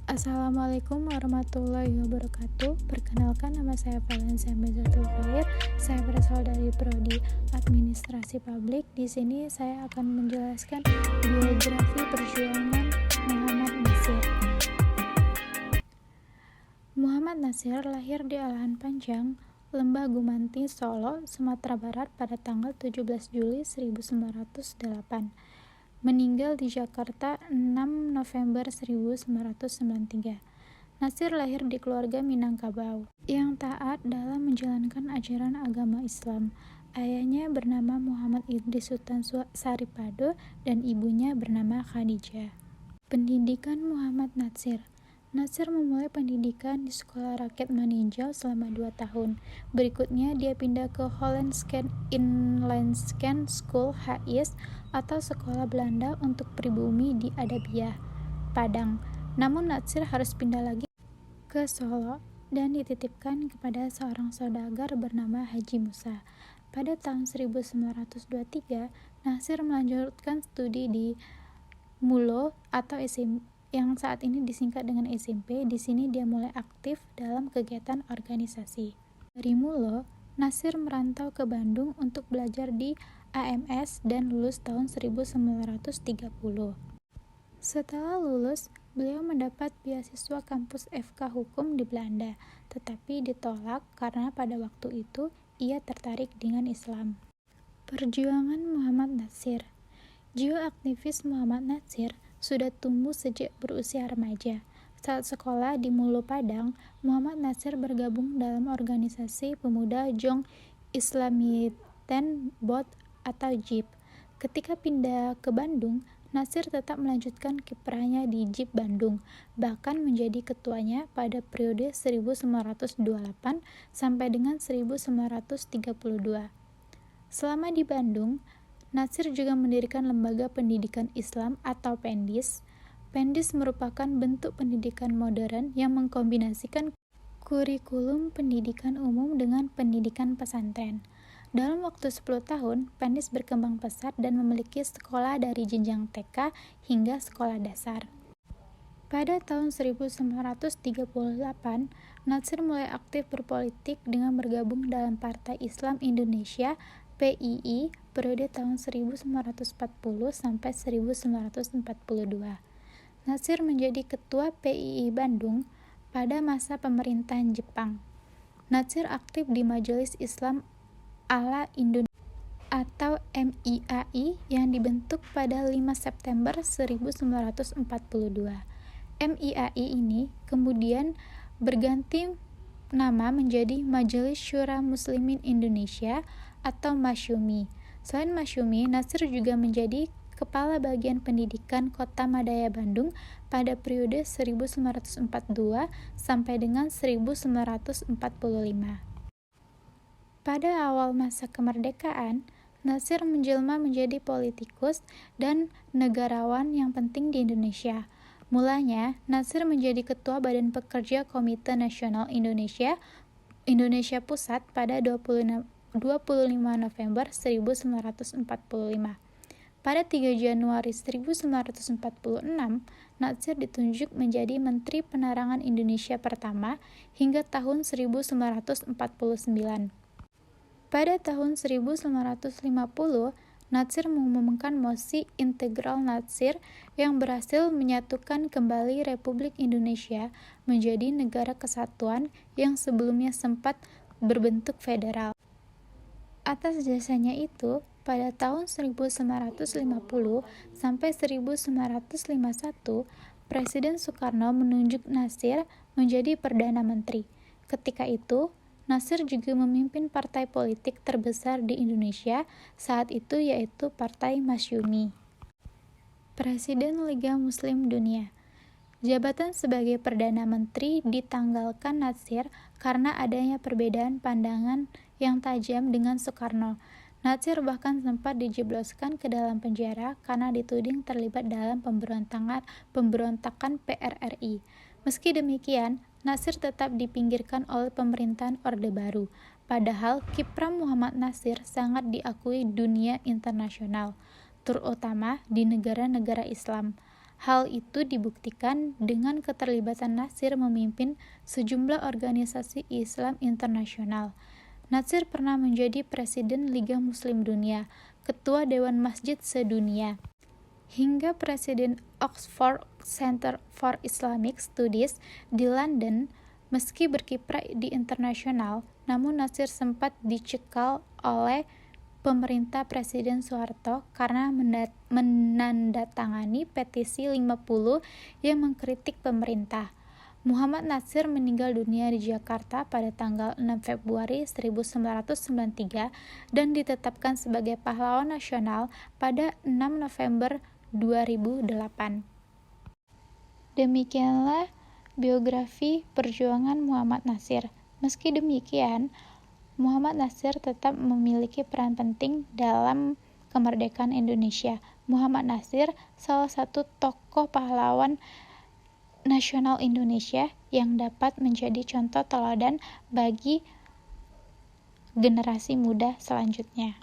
Assalamualaikum warahmatullahi wabarakatuh. Perkenalkan, nama saya Valencia Mezatul Khair. Saya berasal dari Prodi Administrasi Publik. Di sini saya akan menjelaskan biografi perjuangan Muhammad Natsir. Muhammad Natsir lahir di Alahan Panjang, Lembah Gumanti, Solo, Sumatera Barat pada tanggal 17 Juli 1908. Meninggal di Jakarta 6 November 1993. Natsir lahir di keluarga Minangkabau yang taat dalam menjalankan ajaran agama Islam. Ayahnya bernama Muhammad Idris Sultan Saripado dan ibunya bernama Khadijah. Pendidikan Muhammad Natsir. Natsir memulai pendidikan di Sekolah Rakyat Maninjau selama 2 tahun. Berikutnya dia pindah ke Hollandsken Inlandsken School HIS atau Sekolah Belanda untuk Pribumi di Adabiah, Padang. Namun Natsir harus pindah lagi ke Solo dan dititipkan kepada seorang saudagar bernama Haji Musa. Pada tahun 1923, Natsir melanjutkan studi di Mulo atau SMP yang saat ini disingkat dengan SMP. Di sini dia mulai aktif dalam kegiatan organisasi. Dari Mulo, Natsir merantau ke Bandung untuk belajar di AMS dan lulus tahun 1930. Setelah lulus, beliau mendapat beasiswa kampus FK Hukum di Belanda, tetapi ditolak karena pada waktu itu ia tertarik dengan Islam. Perjuangan Muhammad Natsir. Jiwa aktivis Muhammad Natsir sudah tumbuh sejak berusia remaja. Saat sekolah di Mulo Padang, Muhammad Natsir bergabung dalam organisasi pemuda Jong Islamiyeten Bot atau JIB. Ketika pindah ke Bandung, Natsir tetap melanjutkan kiprahnya di JIB Bandung, bahkan menjadi ketuanya pada periode 1928 sampai dengan 1932. Selama di Bandung, Natsir juga mendirikan Lembaga Pendidikan Islam atau PENDIS. PENDIS merupakan bentuk pendidikan modern yang mengkombinasikan kurikulum pendidikan umum dengan pendidikan pesantren. Dalam waktu 10 tahun, PENDIS berkembang pesat dan memiliki sekolah dari jenjang TK hingga sekolah dasar. Pada tahun 1938, Natsir mulai aktif berpolitik dengan bergabung dalam Partai Islam Indonesia PII periode tahun 1940 sampai 1942. Natsir menjadi ketua PII Bandung pada masa pemerintahan Jepang. Natsir aktif di Majelis Islam ala Indonesia atau MIAI yang dibentuk pada 5 September 1942. MIAI ini kemudian berganti nama menjadi Majelis Syura Muslimin Indonesia atau Masyumi. Selain Masyumi, Natsir juga menjadi Kepala Bagian Pendidikan Kota Madaya Bandung pada periode 1942 sampai dengan 1945. Pada awal masa kemerdekaan, Natsir menjelma menjadi politikus dan negarawan yang penting di Indonesia. Mulanya, Natsir menjadi Ketua Badan Pekerja Komite Nasional Indonesia Pusat pada 25 November 1945. Pada 3 Januari 1946, Natsir ditunjuk menjadi Menteri Penerangan Indonesia pertama hingga tahun 1949. Pada tahun 1950, Natsir mengumumkan mosi integral Natsir yang berhasil menyatukan kembali Republik Indonesia menjadi negara kesatuan yang sebelumnya sempat berbentuk federal. Atas jasanya itu, pada tahun 1950 sampai 1951, Presiden Soekarno menunjuk Natsir menjadi Perdana Menteri. Ketika itu, Natsir juga memimpin partai politik terbesar di Indonesia saat itu, yaitu Partai Masyumi. Presiden Liga Muslim Dunia. Jabatan sebagai Perdana Menteri ditanggalkan Natsir karena adanya perbedaan pandangan yang tajam dengan Soekarno. Natsir bahkan sempat dijebloskan ke dalam penjara karena dituding terlibat dalam pemberontakan PRRI. Meski demikian, Natsir tetap dipinggirkan oleh pemerintahan Orde Baru. Padahal kiprah Muhammad Natsir sangat diakui dunia internasional, terutama di negara-negara Islam. Hal itu dibuktikan dengan keterlibatan Natsir memimpin sejumlah organisasi Islam internasional. Natsir pernah menjadi Presiden Liga Muslim Dunia, Ketua Dewan Masjid Sedunia, hingga Presiden Oxford Center for Islamic Studies di London. Meski berkiprah di internasional, namun Natsir sempat dicekal oleh pemerintah Presiden Soeharto karena menandatangani petisi 50 yang mengkritik pemerintah. Muhammad Natsir meninggal dunia di Jakarta pada tanggal 6 Februari 1993 dan ditetapkan sebagai pahlawan nasional pada 6 November 2008. Demikianlah biografi perjuangan Muhammad Natsir. Meski demikian, Muhammad Natsir tetap memiliki peran penting dalam kemerdekaan Indonesia. Muhammad Natsir salah satu tokoh pahlawan nasional Indonesia yang dapat menjadi contoh teladan bagi generasi muda selanjutnya.